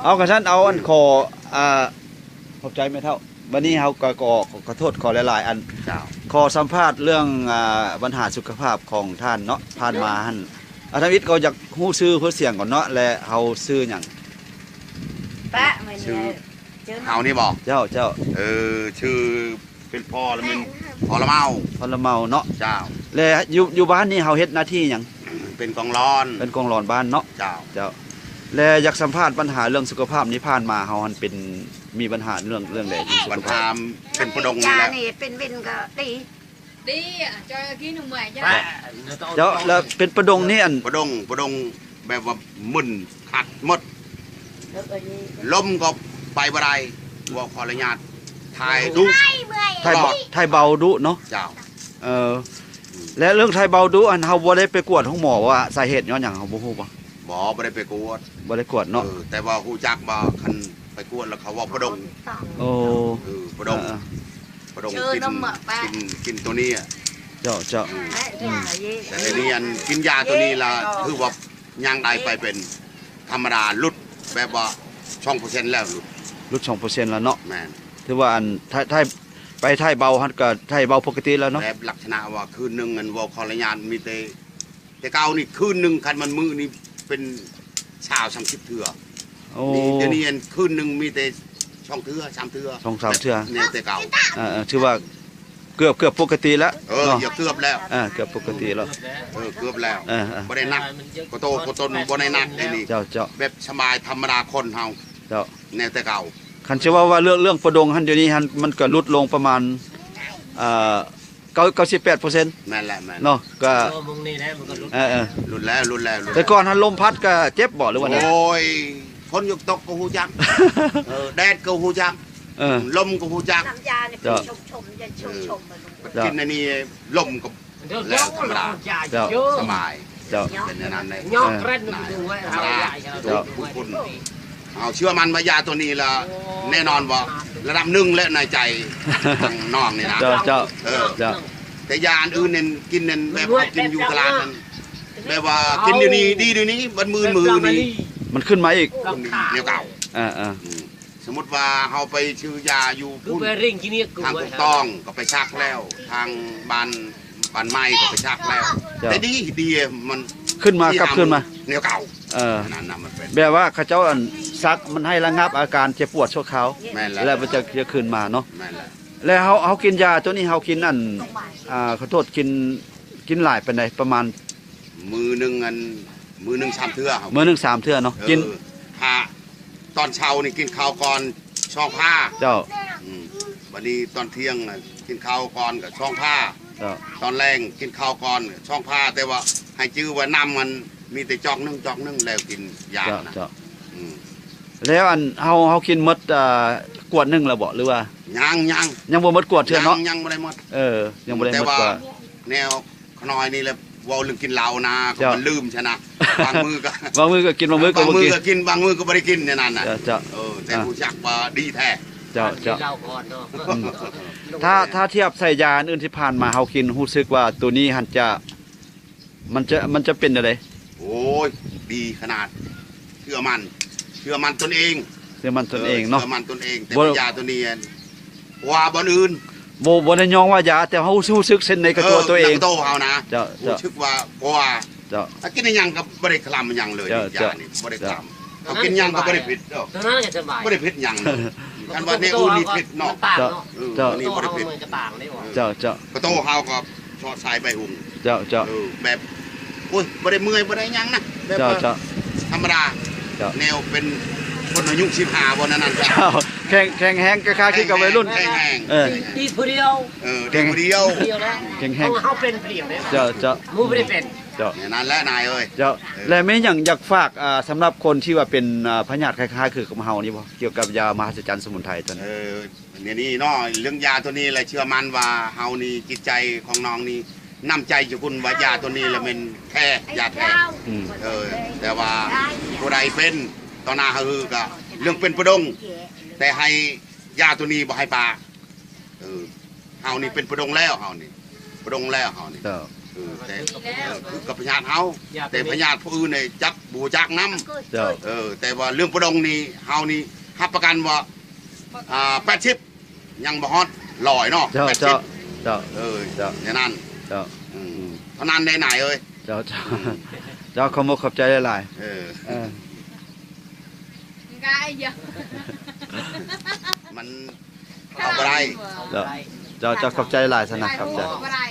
เอากระชั้นเอาอันคอขอบใจไม่เท่าวันนี้เขาก็ขอโทษขอหลายๆอันขอสัมภาษณ์เรื่องปัญหาสุขภาพของท่านเนาะผ่านมาท่านอาจารย์วิทย์ก็อยากฮู้ชื่อเพื่อเสียงก่อนเนาะและเขาชื่ออย่างชื่อเฮานี่บอกเจ้าชื่อเป็นพ่อแล้วมันพอละเมาเนาะเจ้าและอยู่บ้านนี่เขาเฮ็ดหน้าที่อย่างเป็นกองร้อนบ้านเนาะเจ้าและอยากสัมภาษณ์ปัญหาเรื่องสุขภาพนี้ผ่านมาเขาเป็นมีปัญหาเรื่องใดปัญหาเป็นประดงนี่แหละเป็นวินก็ดีจอยกินหนุ่มใหม่เจ้าแล้วเป็นประดงนี่อันประดงแบบว่ามึนขัดหมดลมก็ไปบ่ได้ว่าขออนุญาตถ่ายดุไทยเบาดุเนาะเจ้าและเรื่องไทยเบาดุอันเขาบ่ได้ไปกวดห้องหมอว่าสาเหตุย้อนอย่างเขาบ่ฮู้บ่ได้ไปกวดเนาะแต่ว่าฮู้จักบ่คันไปกวดแล้วเขาว่าประดงโอ้ประดงกินตัวนี้เจ้าแต่ในนี้อันกินยาตัวนี้ละคือว่าย่างใดไปเป็นธรรมดาลุดแบบว่า2%แล้วลุด2%แล้วเนาะแม่นถือว่าอันไทยเบาฮัดก็ไทยเบาปกติแล้วเนาะแบบลักษณะว่าคืนนึงอันว่าขออนุญาตมีแต่เก่านี่คืนนึงคันมันมื้อนี่เป็นชาว30เทื่อนี่เดี๋ยวนี้อันคืนนึงมีแต่2เทื่อ3เทื่อ2-3เทื่อเนี่ยแต่เก่าถือว่าเกือบปกติแล้วอย่าเกือบแล้วเกือบปกติแล้วเกือบแล้วบ่ได้นักก็โตก็ตนบ่ได้นักนี่เจ้าแบบสบายธรรมดาคนเฮาเจ้าแนวแต่เก่าคันเชื่อว่าเรื่องประดงหันเดี๋ยวนี้หันมันก็ลดลงประมาณ98%แม่นแหละเนาะก็รุนแล้วแต่ก่อนหันลมพัดก็เจ็บบ่หรือว่าไงโอ้ยฝนหยุดตกก็ฮู้จักแดดก็ฮู้จักลมก็ฮู้จักน้ำยาเนี่ยเป็นชมกินอันนี้ลมก็แล้วธรรมดาสบายเป็นนั้นเลยยอกเล่นดูไว้คุณเอาเชื่อมันว่ายาตัวนี้ละแน่นอนว่าระดับ1และในใจทางน้องนี่นะเจ้าแต่ยาอื่นเนี่ยกินเนี่ยแบบกินอยู่ตลาดนั้นแบบว่ากินเดี๋ยวนี้ดีเดี๋ยวนี้บัดมือนี่มันขึ้นมาอีกแนวเก่าสมมติว่าเขาไปชื่อยาอยู่พุ่นทางถูกต้องก็ไปชักแล้วทางบ้านไม้ก็ไปชักแล้วแต่ดีมันขึ้นมากลับขึ้นมาแนวเก่านั่นน่ะมันเป็นแบบว่าเขาเจ้าซักมันให้ระงับอาการเจ็บปวดชั่วคราวแล้วมันจะขึ้นมาเนาะแล้วเขากินยาตัวนี้เขากินอันขอโทษกินหลายเป็นไงประมาณมือหนึ่ง3 เทื่อมือหนึ่ง3 เทื่อเนาะกินตอนเช้านี่กินข้าวก่อนช่องผ้าเจ้าวันนี้ตอนเที่ยงกินข้าวก่อนกับช่องผ้าตอนแรงกินข้าวก่อนช่องผ้าแต่ว่าให้จื้อว่าน้ำมันมีแต่จอกนึ่งแล้วกินยานะแล้วอันเขากินมดกวด1แล้วบ่หรือว่ายังบ่มดกวดเทื่อเนาะยังบ่ได้หมดยังบ่ได้หมดกวดแนวขน้อยนี่แหละว่าเรื่องกินเหล้านะก็มันลืมใช่นะบางมือก็กินบางมือก็กินบางมือก็ไม่ได้กินเนี่ยนั่นน่ะเจ้าแต่ผู้จักว่าดีแท้เจ้าถ้าเทียบใส่ยาอื่นที่ผ่านมาเขากินรู้สึกว่าตัวนี้มันจะเป็นอะไรโอ้ยดีขนาดเชื่อมันตนเองเนาะเชื่อมันตนเองแต่ยาตัวนี้ว่าบนอื่นบ่ได้ยองว่ายาแต่เขารู้สึกเส้นในกระตัวเองโตเขานะรู้สึกว่ากินยังก็บ่ได้คลำยังเลยยานี่บ่ได้คลำเขากินยังก็บ่ได้ผิดบ่ได้ผิดยังกันว่าเนี่ยนี่ผิดเนาะนี่บ่ได้ผิดเจ้ากระโตเขาก็ชอดสายใบหุ่งเจ้าแบบโอ้ยบ่ได้เมื่อยบ่ได้ยังนะเจ้าธรรมดาแนวเป็นคนอายุ15บ่นั้นแข็งแห้งคล้ายๆกับวัยรุ่นแข็งแห้งดีผู้เดียวแข็งแห้งเขาเป็นเปลี่ยนเลยเจ้ามูไม่ได้เป็นนั่นแหละนายเอ้ยและไม่อย่างอยากฝากสำหรับคนที่ว่าเป็นพยาธิคล้ายๆคือกับเฮานี่บ่เกี่ยวกับยามหัศจรรย์สมุนไพรตัวนี้เนี่ยนี่เนาะเรื่องยาตัวนี้แหละเชื่อมันว่าเฮานี่จิตใจของน้องนี่น้ำใจอยู่คุณว่ายาตัวนี้แหละเป็นแท้ยาแท้แต่ว่าผู้ใดเป็นตอนหน้าคือก็เรื่องเป็นประดงแต่ให้ยาตัวนี้บ่ให้ปลาเฮานี่เป็นประดงแล้วเฮานี่ประดงแล้วเฮานี่ แต่คือกับพญาติเฮาแต่พญาติผู้อื่นเนี่ยจักบูจักน้ เจ้า ำแต่ว่าเรื่องประดงนี่เฮานี่รับประกันว่า80ยังบ่ฮอด100เนาะ เจ้า 80 เจ้าเจ้า เอย่างนั้น เจ้า เท่านั้นได้ไหนเอ้ย เจ้าเจ้าเจ้าขอมกขอบใจหลาย เออ ๆเออ Gai giờ. มันเอาบ่ได้ เจ้าเจ้าขอบใจหลายสนะขอบใจ Gai